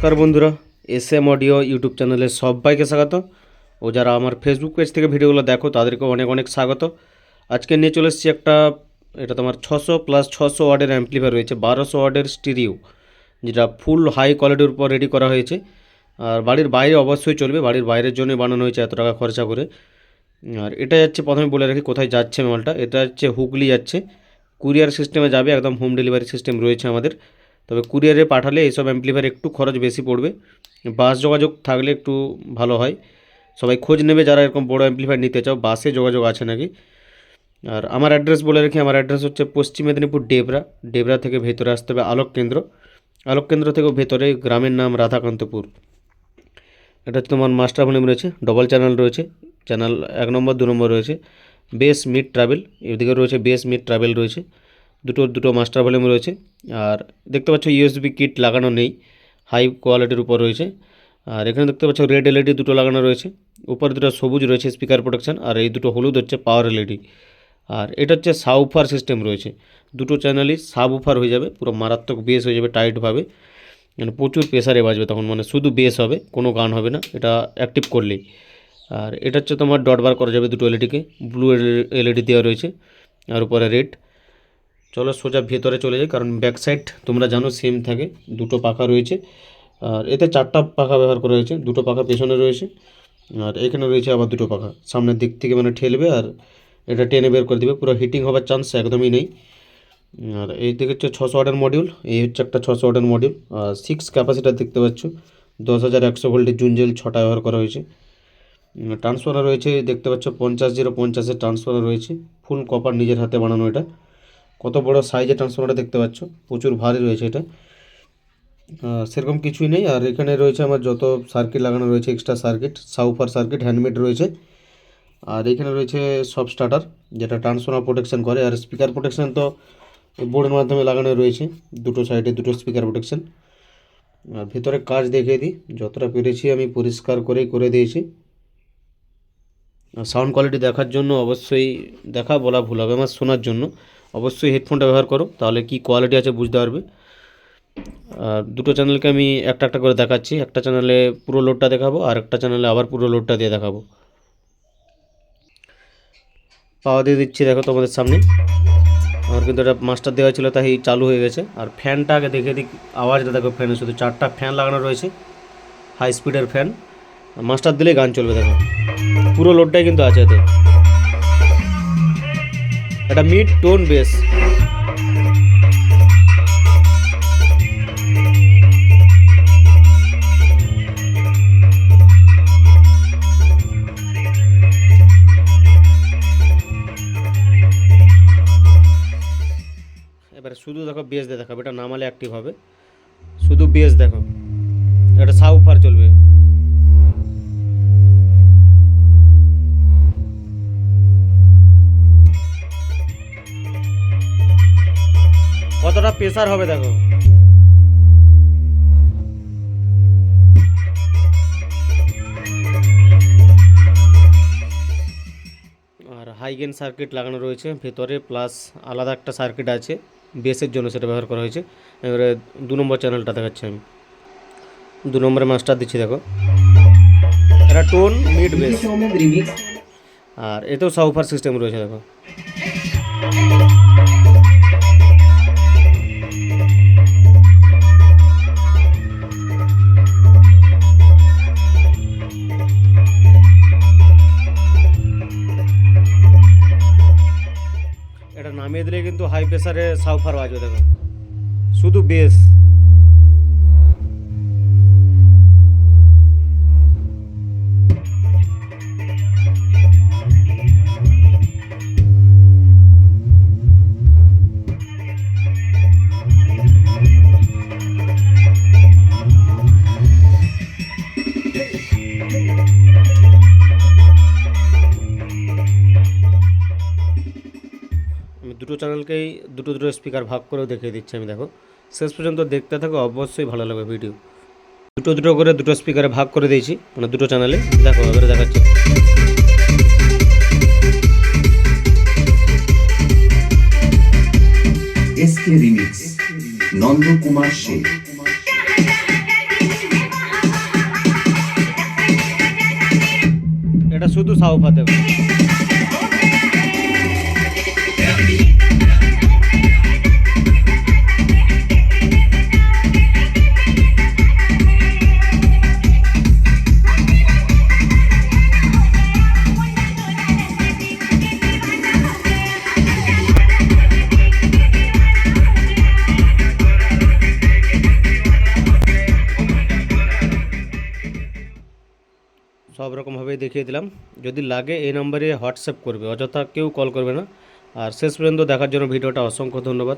নমস্কার বন্ধুরা, SM audio YouTube চ্যানেলে সবাইকে স্বাগত। ও যারা আমার ফেসবুক পেজ থেকে ভিডিওগুলো দেখো তাদেরকে অনেক অনেক স্বাগত। আজকে নিয়ে চলে এসেছি এটা তোমার 600+600 ওয়াটের অ্যাম্পলিফায়ার রয়েছে, 1200 ওয়াটের স্টিরিও, যেটা ফুল হাই কোয়ালিটির উপর রেডি করা হয়েছে। আর বাড়ির বাইরে অবশ্যই চলবে, বাড়ির বাইরের জন্যই বানানো হয়েছে এত টাকা খরচা করে। আর এটা যাচ্ছে, প্রথমে বলে রাখি কোথায় যাচ্ছে মালটা। এটা হচ্ছে হুগলি যাচ্ছে, কুরিয়ার সিস্টেমে যাবে, একদম হোম ডেলিভারি সিস্টেম রয়েছে আমাদের। তবে কুরিয়ারে পাঠালে এইসব অ্যাম্পলিফায়ার একটু খরচ বেশি পড়বে, বাস যোগাযোগ থাকলে একটু ভালো হয়। সবাই খোঁজ নেবে যারা এরকম বড় অ্যাম্পলিফায়ার নিতে চাও, বাসে যোগাযোগ আছে নাকি। আর আমার অ্যাড্রেস বলে রাখি, আমার অ্যাড্রেস হচ্ছে পশ্চিম মেদিনীপুর ডেবরা থেকে ভেতরে আসতে হবে আলোক কেন্দ্র থেকেও ভেতরে, গ্রামের নাম রাধাকান্তপুর। এটা হচ্ছে তোমার মাস্টার ভলিউম রয়েছে, ডবল চ্যানেল রয়েছে, চ্যানেল 1 নম্বর 2 নম্বর রয়েছে, বেস মিড ট্রাভেল, এদিকে রয়েছে বেস মিড ট্রাভেল রয়েছে, দুটো মাস্টার ভলিউম রয়েছে। আর দেখতে পাচ্ছ ইউএসবি কিট লাগানো নেই, হাই কোয়ালিটির উপর রয়েছে। আর এখানে দেখতে পাচ্ছ রেড এলইডি দুটো লাগানো রয়েছে, উপরে দুটো সবুজ রয়েছে স্পিকার প্রোটেকশন, আর এই দুটো হলুদ হচ্ছে পাওয়ার এলইডি। আর এটা হচ্ছে সাবউফার সিস্টেম রয়েছে, দুটো চ্যানেলই সাবউফার হয়ে যাবে, পুরো মারাত্মক বেস হয়ে যাবে টাইটভাবে, মানে প্রচুর প্রেসারে বাজবে তখন, মানে শুধু বেস হবে, কোনো গান হবে না এটা অ্যাক্টিভ করলেই। আর এটা হচ্ছে তোমার ডট বার করা যাবে দুটো এলইডিকে, ব্লু এলইডি দেওয়া রয়েছে আর উপরে রেড। চলো সোজা ভেতরে চলে যাই, কারণ ব্যাক সাইড তোমরা জানো সেম থাকে, দুটো পাখা রয়েছে। আর এতে 4টা পাখা ব্যবহার করা হয়েছে, দুটো পাখা পেছনে রয়েছে, আর এখানে রয়েছে আবার দুটো পাখা সামনের দিক থেকে, মানে ঠেলবে আর এটা টেনে বের করে দেবে, পুরো হিটিং হওয়ার চান্স একদমই নেই। আর এই দিকে হচ্ছে 600 ওয়াটের মডিউল, এই হচ্ছে একটা 600 ওয়াটের মডিউল। আর 6 ক্যাপাসিটার দেখতে পাচ্ছ, 10,100 ভোল্টের জুনজেল 6টা ব্যবহার করা হয়েছে। ট্রান্সফার রয়েছে দেখতে পাচ্ছ 50-050-এর ট্রান্সফার রয়েছে, ফুল কপার, নিজের হাতে বানানো। এটা কত বড় সাইজের ট্রান্সফরমারটা দেখতে পাচ্ছ, প্রচুর ভারী রয়েছে এটা। সেরকম কিছুই নেই। আর এখানে রয়েছে আমার যত সার্কিট লাগানো রয়েছে, এক্সট্রা সার্কিট, সাউফার সার্কিট হ্যান্ডমেড রয়েছে। আর এখানে রয়েছে সব স্টার্টার, যেটা ট্রান্সফরমার প্রোটেকশন করে। আর স্পিকার প্রোটেকশন তো বোর্ডের মাধ্যমে লাগানো রয়েছে, দুটো সাইডে দুটো স্পিকার প্রোটেকশন। আর ভেতরে কাজ দেখিয়ে দিই, যতটা পেরেছি আমি পরিষ্কার করেই করে দিয়েছি। সাউন্ড কোয়ালিটি দেখার জন্য অবশ্যই, দেখা বলা ভুল হবে আমার, শোনার জন্য অবশ্যই হেডফোনটা ব্যবহার করো, তাহলে কি কোয়ালিটি আছে বুঝতে পারবে। আর দুটো চ্যানেলকে আমি একটা একটা করে দেখাচ্ছি, একটা চ্যানেলে পুরো লোডটা দেখাবো, আর একটা চ্যানেলে আবার পুরো লোডটা দিয়ে দেখাবো। পাওয়া দিয়ে দিচ্ছি দেখো তোমাদের সামনে। আমার কিন্তু এটা মাস্টার দেওয়া ছিল, তাই চালু হয়ে গেছে। আর ফ্যানটা আগে দেখে দিই, আওয়াজটা দেখো, ফ্যানে শুধু 4টা ফ্যান লাগানো রয়েছে, হাই স্পিডের ফ্যান। মাস্টার দিলেই গান চলবে দেখো, পুরো লোডটাই কিন্তু আছে এতে। এটা মিড টোন বেস। এবারে শুধু দেখো বেস দিয়ে দেখাবে, এটা নামালে অ্যাক্টিভ হবে, শুধু বেস দেখো, এটা সাবউফার চলবে। কতটা প্রেসার হবে দেখো। আর হাইগেন সার্কিট লাগানো রয়েছে ভেতরে, প্লাস আলাদা একটা সার্কিট আছে বেসের জন্য, সেটা ব্যবহার করা হয়েছে। এবারে 2 নম্বর চ্যানেলটা দেখাচ্ছি আমি, 2 নম্বরে মাস্টার দিচ্ছি দেখো, এটা টোন মিড বেস। আর এতেও সাবউফার সিস্টেম রয়েছে দেখো। এটা নামিয়ে দিলে কিন্তু হাই প্রেসারে সাবউফার বাজবে দেখো, শুধু বেস। আমি দুটো চ্যানেলকেই দুটো স্পিকার ভাগ করেও দেখিয়ে দিচ্ছি আমি, দেখো শেষ পর্যন্ত দেখতে থাকো, অবশ্যই ভালো লাগবে ভিডিও। দুটো করে দুটো স্পিকারে ভাগ করে দিয়েছি, মানে দুটো চ্যানেলে, দেখো এবারে দেখাচ্ছি। SK remix, Nanda Kumar Sheikh. শুধু সাউফা দেবে। সব রকমভাবেই দেখিয়ে দিলাম। যদি লাগে এই নম্বরে হোয়াটসঅ্যাপ করবে, অযথা কেউ কল করবে না। আর শেষ পর্যন্ত দেখার জন্য ভিডিওটা অসংখ্য ধন্যবাদ।